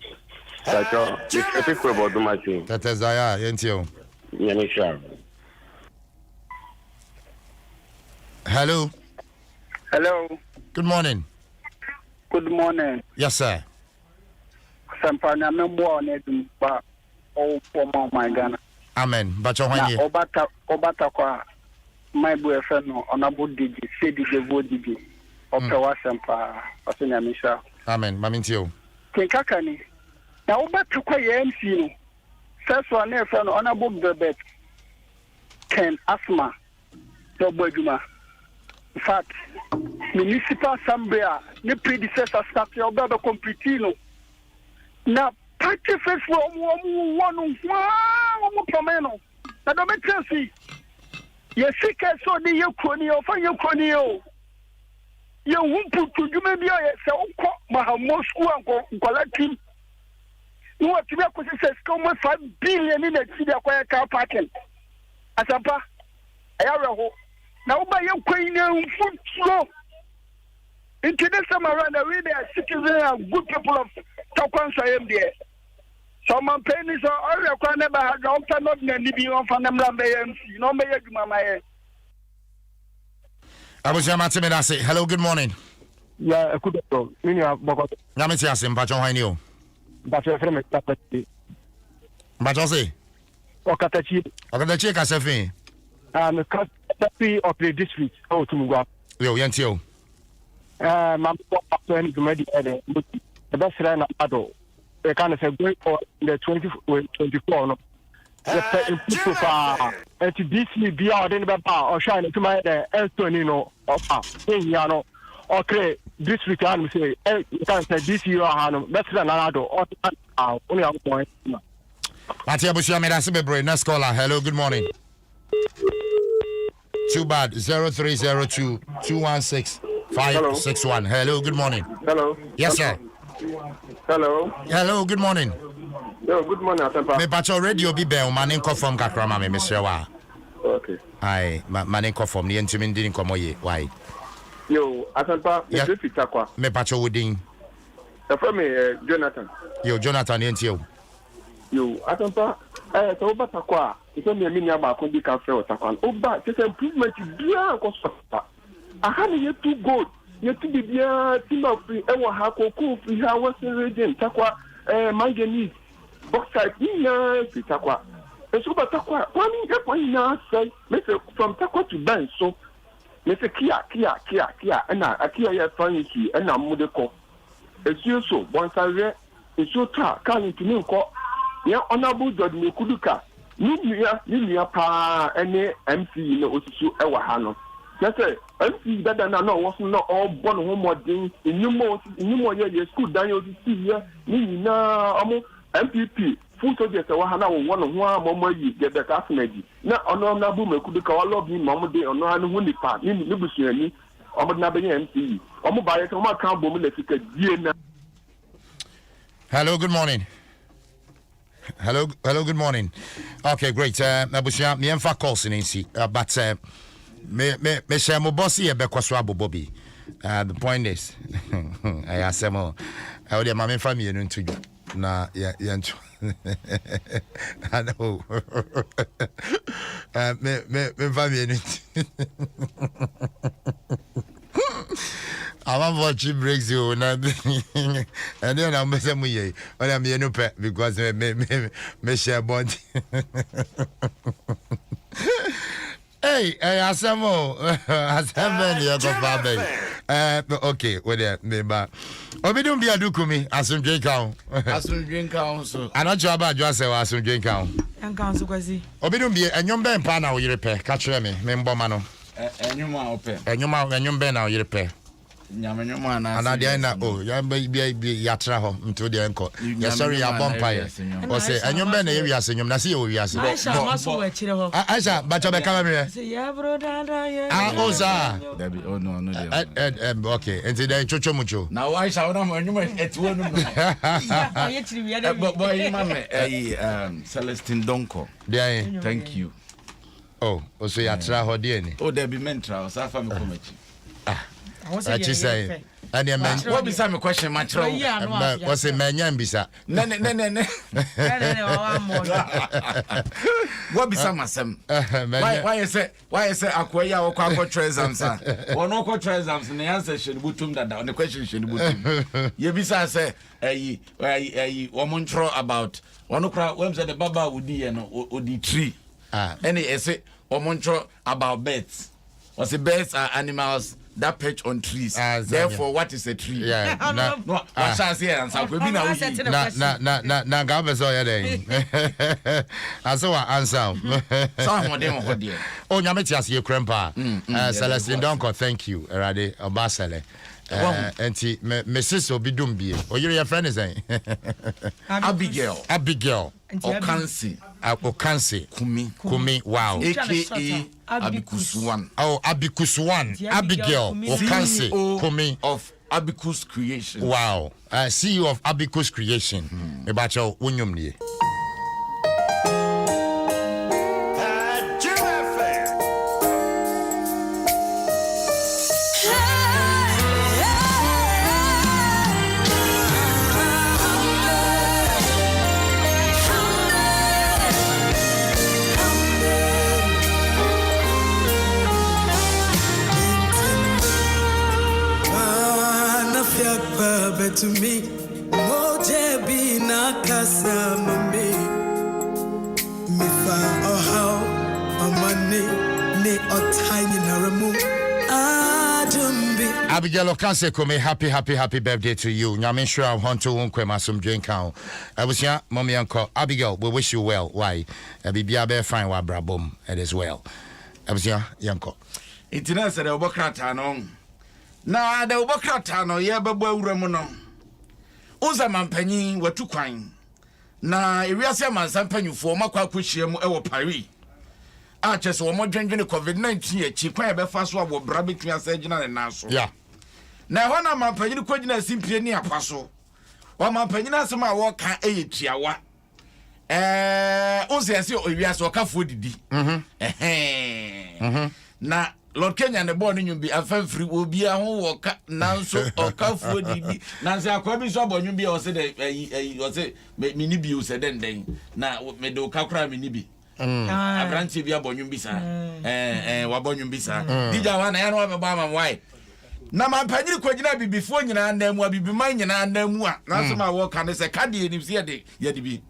Sacho, it's people about the machine. That is Zaya, Yentio. Yanisha. Hello. Hello. Good morning. Good morning. Yes, sir. Sampana membo on it ba o for my Ghana. Amen. But you want obata kwa my boyfriend no honorable DJ say DJ go DJ. Opewa sampa osenya misha. Amen. Mamintio. Kenkakani. Na obata kwa MC no. First one na friend honorable Bebet Ken Asma. Doboduma. In fact, municipal assembly the predecessor started obaba completely no. na party face for one promeno. Na do metresi. Ye sika so ni ye koni o fa ye koni o. Ye humpu tudwuma bia ye se ukọ mahamo school anko team. You want to be a question come 5 billion in the city acquire car parking. Asampa, I now by your queen food slow. Into this summer around, I really are citizens and good people of Tokwan Sayam there. Some pennies are all your never had also not many be on Fanam Lambayans, no mayor to my I was Yamatimidasi. Hello, good morning. Yeah, I could go. Yamitiasim, Pacho, I knew. But your friend, But I say, Okatachi, Casafi. and the custody of the district. Oh, to Muga. Yo, Yantio. Mamma, to ready the best run of Ado. They kind of say, great for the 24. No? And to DC be out in the bar or shine to my Antonino or Yano. Okay, district and say, you can say this year, better than Ado or only a point. Matia Bushia Medasibe, next caller. Hello, good morning. Too bad. 0302 216 561. Hello, good morning. Hello. Yes, sir. Hello. Hello, good morning. Yo, good morning, Atempa. Me pacho radio bi be o manin ko from kakrama me mesre wa. Okay. Ai, manin ko from ni ntimi ndin komo ye. Why? Yo, Atempa, me fita kwa. Me pacho wodin. From me Jonathan. Yo, Jonathan yentio. Yo, Atempa, so bata kwa. Ito me mi nya ba ko bi ka fe o takwan. Oba, just improvement bia ko so. Aha ne too good. Ye to be bia timber free e wa ha ko ku free ha Western region takwa manganese. Bauxite ina fitakwa. Eso batakwa. Kwani e ina say me say from takwa to ben so me say kia na akia ya fancy na mude ko. Esu so bonsare esu ta kan ntumi nko. Ya honorable judge me kuduka. Ni nua pa ene MC na osusu e wa ha no. Say MC dada na no was no all born home modern nyumo ye school dan yo si ya ni na omo MPP full soldiers wa hana wo no ho amamo yi get the afnaji na ono na bu mekudu ka wa lobby mamo de ono anu hu nipa ni busuani omo na be MC omo ba ye ka omo kan bom na fika die na. Hello, good morning. Hello, good morning. Okay, great. Abusia me emfa calls in nsi but me share mo bossy e be kwaso abobobi. The point is I asemo I would my family no ntu na ya I know. Me family no. I want watch breaks you na and then I'm say mu ye when I'm no pet because me share bond. Hey, asemo ya go fa okay, we there me ba. Obidum bia dukumi asundwe kan. Asundwe kan so. Anacho aba adwo ase wa asundwe kan. Enkan so kwazi. Obidum bia enyom ben pa na wo yire pe. Ka kire me mboma no. Enyom a ope. Enyom ben na wo yire pe. Nyamenyom ana. Ana dia na ya ya tra ho mto dia enko. Ya sorry ya bonfire. O say enyom ben na ye wiase nyom na se ye wiase. Aisha maso wa kire ho. Aisha ba cho be kama me. Say ya bro dada ye. Oza. Dabi no dia. Okay, enti da chocho mucho. Na Aisha wona enyom etuo no. Ya ye kiri wi da. Boy mama Celestine Donko. Dia. Thank you. Oh, so ya tra ho dia ni. Oh, dabi mentra, o sa fa me komachi. What you say? And your man, what be some question, my child? What's a man? Yambisa. No. What be some of them? Why is it? Acquire or quack treasures? Or no quack treasures? And the answer should be to that. The question should be Yebisa say, woman about one crowd. When the Baba would be and the tree. Any essay or montro about birds. Was the birds are animals that perch on trees. Therefore, what is a tree? Yeah. No. What shall I say? And so we be now. Na gabe so ya dey. Aso wa answer. Some dem ho dey. Oh, nyame ti ase krempa. Celestine Donko, thank you. Erade Obasele. Auntie, Mrs. Obidumbi, or your friend is Abigail. Okansi. Kumi. Wow. AKA Abikuswan. Oh, Abikuswan. Abigail Okansi. Kumi of Abicus Creation. Wow. CEO of Abicus Creation. Ebacho Unyumni. To me, moje be na kasa mami. Me fa how amani ne otani na remu. Adumbi. Abigail Okanse Kome, happy birthday to you. Nyamin sure I want to unkwema some drink count. I was here, mommy uncle Abigail. We wish you well. Why? Bibia be fine wa brabom as well. I was here, yanko. Itina se de obokrata no. Na de obokrata no ye bebo awuramu no. Uza mampanyin watu kwan na ewiase mansampanyufo makwa akohia mu ewo Paris a chese wo modwenwene COVID-19 achi kwan ebefa so abo bra betumi asagina ne naso yeah na ho na mampanyin kogina simpie ni apaso wa mampanyin asema wo ka eyetiawa uza ese ewiase okafo didi na Lord Kenya ne born nyum bi afafri obi a ho woka nanso okafuo didi nanso akwa bi so abonwum bi o se de o se mini bi o se den na me de okakura mini bi abranti bi abonwum bi sa wabonwum bi sa dija wa na ya no be ba ma why na ma panyiri kwagina bibifo nyina anamu abibiman nyina anamu a nanso ma woka ne se kade ni se ya de bi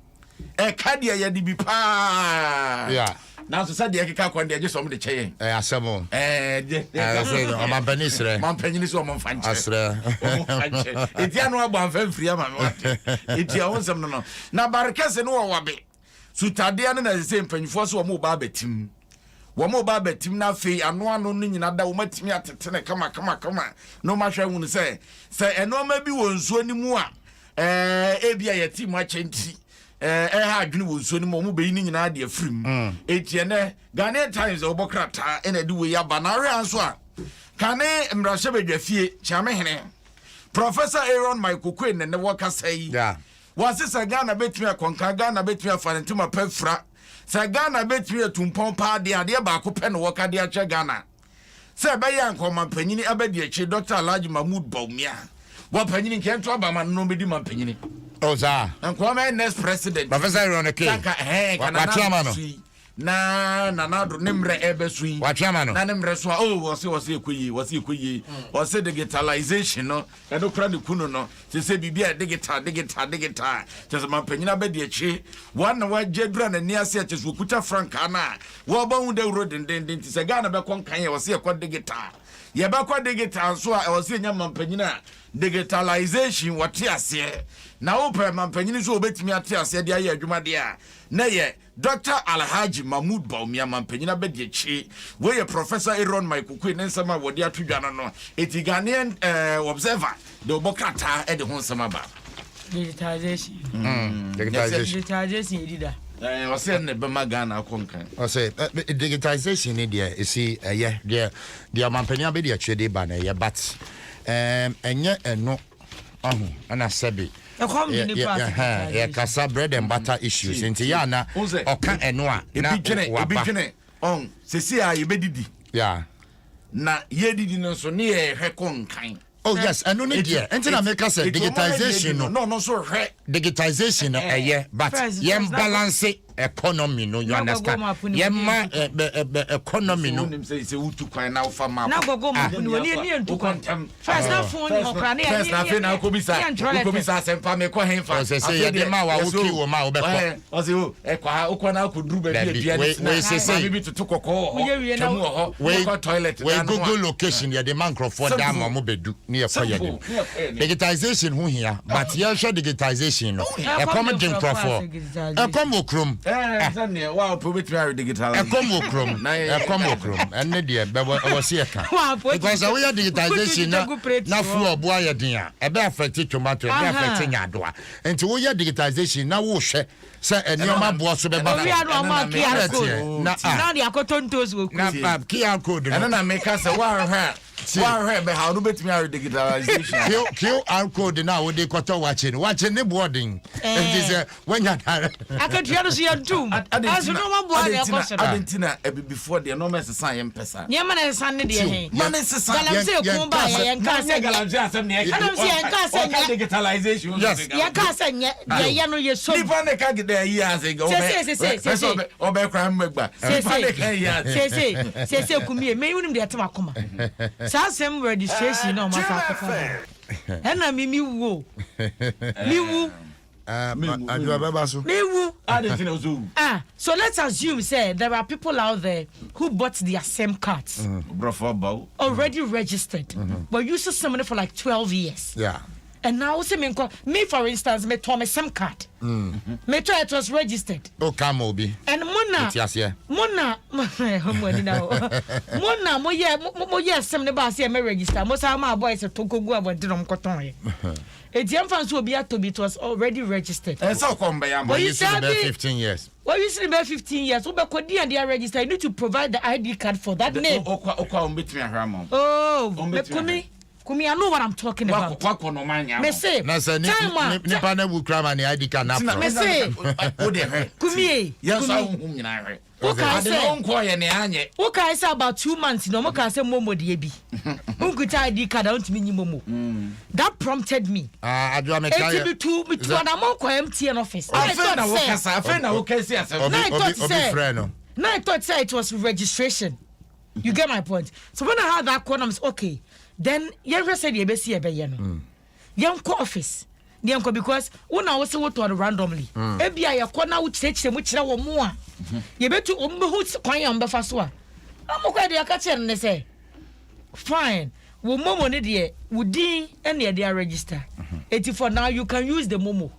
kade ya de bi pa yeah. Now, so said the Akaka Kwan, they just some the chain. Asamo. My penisre. My penis or my fan. It's no about free. It's your own some no. Now, Baracas and Wabi. Sutadian and the same penny for so more barbetim. One more barbetim now fee and one only in other woman to me at the tenor. Come on. No much I won't say. Say, and no maybe won't so anymore. Abia team much ain't. Ha dwene wo so ni mo be ni nyina de afrim etiene Ghanaian Times obokrata ena de we yaba na re anso a kane mrahye badwafie chame hene Professor Aaron Michael Quinn ne waka sai wase sa Ghana betumi akonka Ghana betumi afanentima pafra sa Ghana betumi atumpon pa de ade ba ko pe ne waka de ache Ghana se be ya nkoma panyini abadi ache Dr. Alhaji Mahmoud Baumia wa panyini kento abama no bedi man panyini Oza. And come next president. Professor Aaron Eke. Na do nimre ebesui. Wachamano. Na nimre so was kuyi. Was the digitalization no. E no kra de kunu no. Se bibia digital. Just man penyina be de echi. One na wagedura na niase ache so kuta franka na. Wo ba hu de road den se Ghana be kon kan ye was ye kwa digital. Ye ba kwa digital so a was ye nyam penyina digitalization wati ase. Na open mampanyini so obetimi ate ase de aye adwuma de a na ye Dr. Alhaji Mahmoud Baumia mampanyina be de chi we ye Professor Aaron Michael Quinn nsema wodi atudwana no eti Ghanaian observer de obokata e de ho nsema ba digitalization edida wase ne be magana akonkan wase digitalization ni de esi de mampanyina be de chede ba na ye but enye eno ana sabi kasa bread and butter issues into yana oka eno a ebidwene on sesi a yebedidi na yedidi no so ne ye hwekonkan oh yes eno ne dia entina make us digitization no so hwe digitization but yem balance economy no you understand yemma economy no nim say utu kwan na ofa map na gogo map ni woni eni entu kwan first na phone ho kra na first na fe na komisa sempa me ko henfa say ye de ma wa woki wo ma obekọ o say o ekwa okwa na akuduru ba bia we say bibi tutu kokọ ho we toilet we google location ye de man crofo da ma mo bedu ni ye fa ye digitization hu hia but ye hwe digitization no e come dem crofo e come okrom Wow, probably digital. A combo chrome, and Nadia, but was here. Because we are digitization now for a boy, dear, a bear affected tomato, a bear affecting Adwa. And to we are digitization now, wash, sir, and your mom was to be now the Akoton toes will not QR code, and then I make us a wire hair. How do bet me our digitalization? QR code now they got watching the boarding. And this when you I could hear see you too. I didn't know before the enormous sign person. Yaman and Sunday, man is a sign. And digitalization. Yes, you can't say yet. You know, you're so funny. Can't get there years ago. Say, crime. Say, Kumi, maybe the Atamacoma. Some registration no matter. And I mean, you woo. So let's assume, say, there are people out there who bought their SIM cards already registered, but used some for like 12 years. Yeah. And now, me for instance, me told me SIM card. Me try it was registered. Oh, come Obi. And Mona, Moya, some nebasi me register. Most of my boys are to go about the Cotton. A young fans will be at to be it was already registered. And so come by well, you said 15 years. Well, you said about 15 years. So, but Cody and they are registered. You need to provide the ID card for that name. Oh, Kumi, I know what I'm talking about. Me say, Nipana will cram an ID card now. Me say, Kumi, yes, okay, I say about 2 months. No more can say Momo Diebi. Uncle ID card out me Momo. That prompted me. I do make to an amount of empty office. I thought say it was registration. You get my point. So when I had that corner, I was okay. Then you said you be see a bayano. Young office. Young because when I was so to randomly. Maybe I corner would say which there were more. You bet to who's quite on the first one. I'm okay, they are catching and they say, fine. Well, Momo need would D and they are register. 84 now you can use the Momo.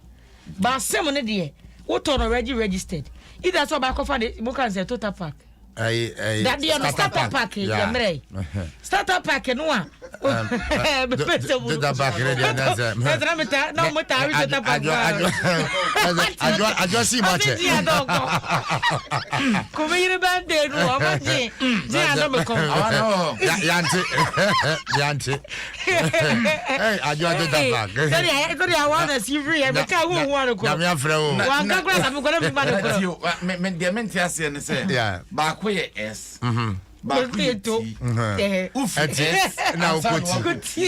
But some idea, what already registered. Either so back of the Mokan say total pack. That the starter pack, yeah. Starter pack and one. I just see much. Come here, band. I just did that back. I want to see free. I can't want to go. I'm your friend. I'm going to yeah. S. Now Kuti.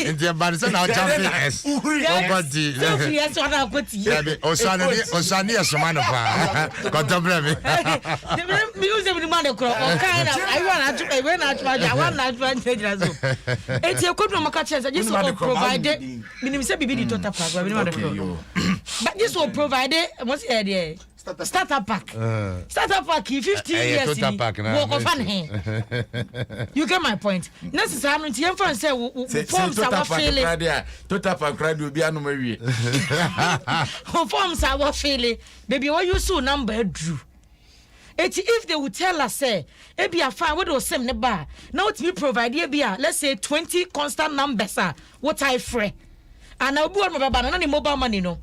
In the Barisa now jumping S. Kuti. Osania Samana. Contemporary. The music with the money crop. I want to it's your good catches. I just will provide it. Minimum say BB total pack. But this will provide it. What's the idea? Starter pack. Starter pack 15 years. Walk of fun. You get my point. Necessarily, you can say forms are failing. Total pack will be anomaly. Forms are failing. Baby, what you saw number drew. If they would tell us, say, maybe a fine, what was same bar. Now to me provide, let's say 20 constant numbers. What I free. And I'll be on my banana mobile money, no.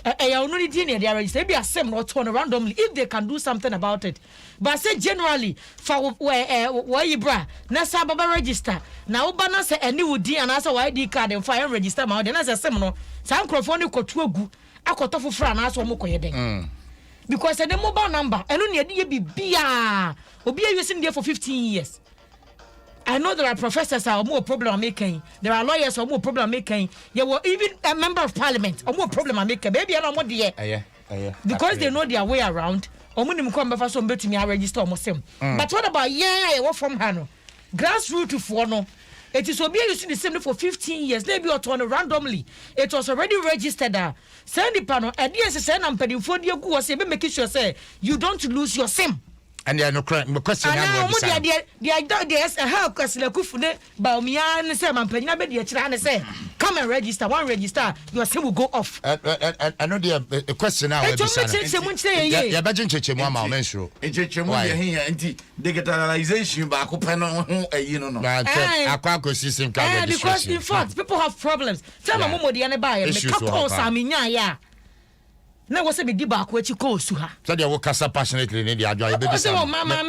I only did they are registered. Maybe a same or turn randomly if they can do something about it. But I say generally for where you bra Nasa Baba register now Bana say any would and answer ID card and fire register my then as a seminar. Some microphone you could I got off for an answer because the mobile number and only a be using there for 15 years. I know there are professors who are more problem making. There are lawyers who are more problem making. There were even a member of parliament or more problem making. Maybe I don't want the because they know their way around. But what about what from Hano? Grassroots for no. It is obvious using the same for 15 years. Maybe or turn randomly. It was already registered. Send the panel. And yes, send I'm paying for the go say making sure say you don't lose your SIM. And there no question now how question kufune ba umia ne say mampanyina be de kira ne say come and register one register your say will go off. I know the question now we be saying ya be chenchemu ama o menshuro chenchemu ye hin anti digitalization ba ko pe no ho ayi no akwa system ka because in fact people have problems tell my momo de ne ba ye me couple saminya ya na wo se be di ba ko echi ko osu ha so they will kasa passionately in the adwa you be say mama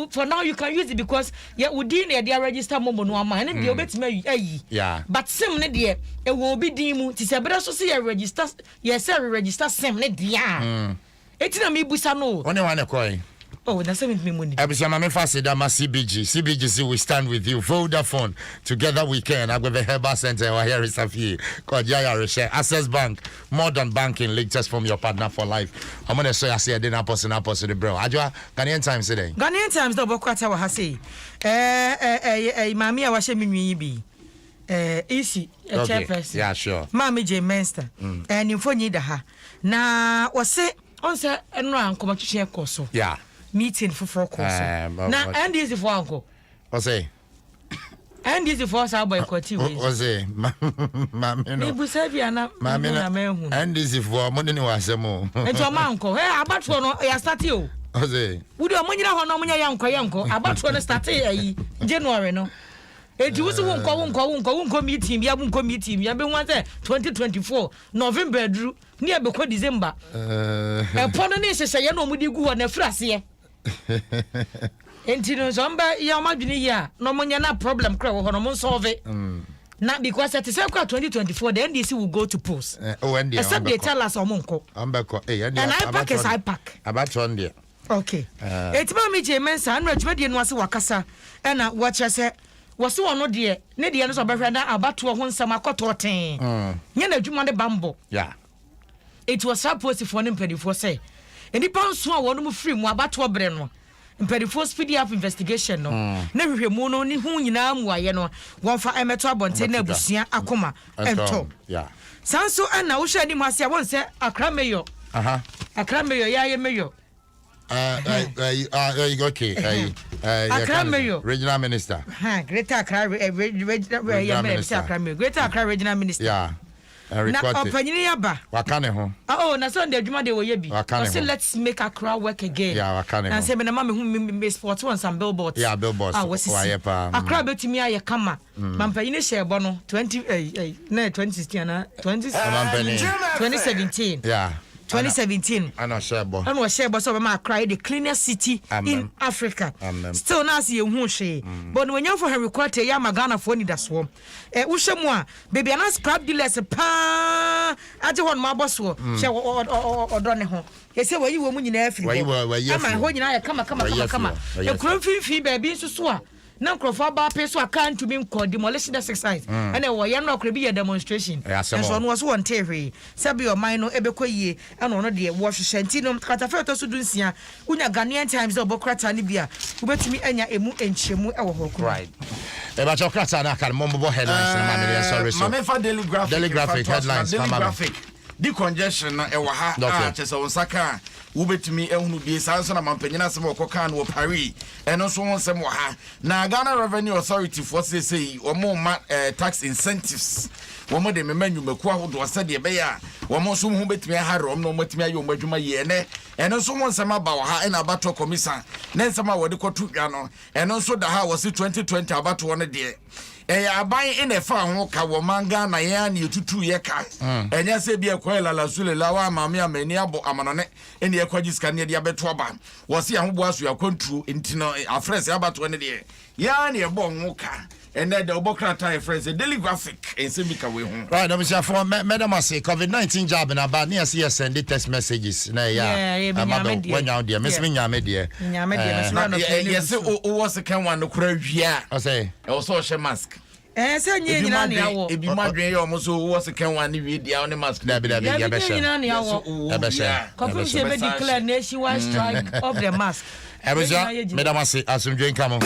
for now you can use it because yeah within they register momo no ama and they obetime ayi but sim ne de e wo obi din mu ti se bere so se register yes register sim ne dia etina me busa no only one coin. Oh, that's me money. Abisama Fasida CBGC we stand with you. Vodafone together we can. I go the Herbal Center or here is Safi. Access Bank, modern banking, latest from your partner for life. I'm gonna say I say I didn't person the bro. Ajwa Ghanaian Times today. Ghanaian Times do bokwata wa hase. Mami awashe minwi bi. Isi chairperson. Yeah, sure. Mami J Menster. And info ni da ha. Na wose onse enro ankoma twehye koso. Yeah. Meeting for course. Now, and is for uncle. What's it? And is for us boy Cotti. What's it? Mammy, we say, Mammy, and this is for money was a more. And your uncle, hey, about one, I start you. What's it? Would your money on nominal uncle, about one start January, no? It was won't go meet him, ya won't go meet him, ya been one there, 2024, November, Drew, near before December. Upon the nation, say, no, would you go on a phrase here? And you know, somebody, your imagine, no money, no problem, crowd, or solve it. Not because at the circle 2024, the NDC will go to post. Except they tell us on Monko. And I pack as I pack. About one day. Okay. It's Mammy J. Mensa, and Regiment was Wakasa, and I watch I said. Was so no dear, Nedia no Babranda about to one summer cotton. Yana Juma de Bambo. Yeah. It was supposed for him for say. And the pound swore one free more about to a breno. And Pedifo speedy up investigation no. Never hear mono ni who you know why you know one for Emetra Bontene Busia Akoma and Tom. Yeah. Sanso and now shady Marcia won't say a crameyo. A crameyo, ya mayo. Okay. Regional Minister. Greater Accra Regional Minister. Yeah. Na opanyini yaba. Wakane ho. Oh, na so ndé adwuma de wo ye bi. So let's make Accra work again. Yeah, wakane ho. Na say me na ma me hu sports on some billboards. Yeah, billboards. Accra betimi aye kama. Mampanyini share no 2016 na 2017. Yeah. 2017. I know Shebo. I know Shebo so ma cry the cleanest city in Africa. Still now see you she. But when you for her record ya magana for ni daso. Ushemwa baby ana scrap dealers pa age hon ma boss wo. She odone ho. Ye say we wo mu nyina afiri ho. Ama ho nyina ya kama. E kuro fifi baby nsusu a na nkrofo ba pe so aka ntumi nkọ demolition exercise and e wo ye no akra bi ye demonstration and so no was one tehwe sabi your mind no ebekọ yie and no de wo hwehwe ntino katafe to so dunsia unya Ghanaian Times do bokrata ni bia ubetumi anya emu enchemu e wo ho kro right e ba chokrata na kan mombo headlines na mame sorry so mame fa daily graphic headlines daily graphic the congestion na e wo ha chese wonsaka wubetumi ehunu bi sanso na mampanyina asem okoka na wo Paris eno so wonsem wo ha na Ghana Revenue Authority for say omo ma tax incentives womo de memanyu maku ahodo sade be ya womo so hu betumi ha rom no matumi ayo madwuma ye ne eno so wonsem aba wo ha na abato commission na nsem a wode kotu dwa no eno so da ha wo 2020 abato wo ne de aban ina fa ho ka wo manga na ya na etutu ye ka enya se bia kwa la sule la wa maame amani abo amanone ene ye kwa jiska ne dia beto aba wo se ahobo aso ya kontru ntino afrese abato ne de ya na ye bo ho ka ene de obokrata friends daily graphic ensemika we ho right I'm sure for madam say COVID-19 job na ba near see send text messages na when you there miss me nyame there yes o was can one no kura wia I say also share mask say nyina na yawo e bi madwen ye omo so was can one ni dia on mask na be ya be share nyina na yawo confirm say be declare nationwide strike of the mask madam say asumdwen kamo